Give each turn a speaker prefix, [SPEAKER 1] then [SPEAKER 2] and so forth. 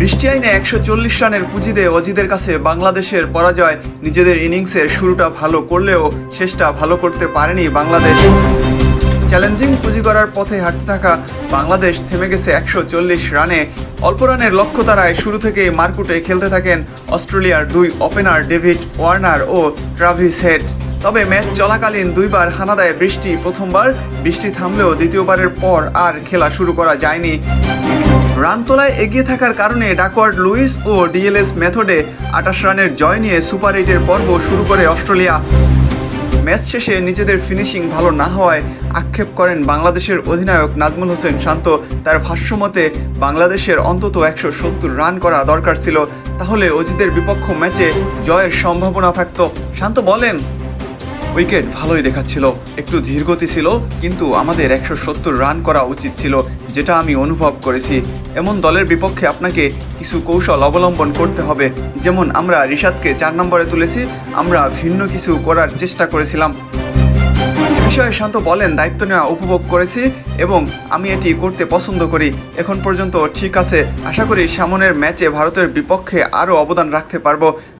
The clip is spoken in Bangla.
[SPEAKER 1] বৃষ্টি আইনে ১৪০ রানের পুঁজিতে অজিদের কাছে বাংলাদেশের পরাজয়। নিজেদের ইনিংসের শুরুটা ভালো করলেও শেষটা ভালো করতে পারেনি বাংলাদেশ। চ্যালেঞ্জিং পুঁজি করার পথে হাঁটতে থাকা বাংলাদেশ থেমে গেছে ১৪০ রানে। অল্প রানের লক্ষ্য তারায় শুরু থেকেই মারকুটে খেলতে থাকেন অস্ট্রেলিয়ার দুই ওপেনার ডেভিড ওয়ার্নার ও ট্রাভিস হেড। তবে ম্যাচ চলাকালীন দুইবার হানা দেয় বৃষ্টি। প্রথমবার বৃষ্টি থামলেও দ্বিতীয়বারের পর আর খেলা শুরু করা যায়নি। রান তোলায় এগিয়ে থাকার কারণে ডাকওয়ার্ড লুইস ও ডিএলএস মেথডে ২৮ রানের জয় নিয়ে সুপার ৮-এর পর্ব শুরু করে অস্ট্রেলিয়া। ম্যাচ শেষে নিজেদের ফিনিশিং ভালো না হওয়ায় আক্ষেপ করেন বাংলাদেশের অধিনায়ক নাজমুল হোসেন শান্ত। তার ভাষ্যমতে বাংলাদেশের অন্তত ১৭০ রান করা দরকার ছিল, তাহলে অজিদের বিপক্ষ ম্যাচে জয়ের সম্ভাবনা থাকত। শান্ত বলেন, উইকেট ভালোই দেখাচ্ছিল, একটু ধীরগতি ছিল, কিন্তু আমাদের ১৭০ রান করা উচিত ছিল, যেটা আমি অনুভব করেছি। এমন দলের বিপক্ষে আপনাকে কিছু কৌশল অবলম্বন করতে হবে। যেমন আমরা রিশাদকে ৪ নম্বরে তুলেছি, আমরা ভিন্ন কিছু করার চেষ্টা করেছিলাম। বিষয়ে শান্ত বলেন, দায়িত্ব নেওয়া উপভোগ করেছি এবং আমি এটি করতে পছন্দ করি। এখন পর্যন্ত ঠিক আছে, আশা করি সামনের ম্যাচে ভারতের বিপক্ষে আরও অবদান রাখতে পারবো।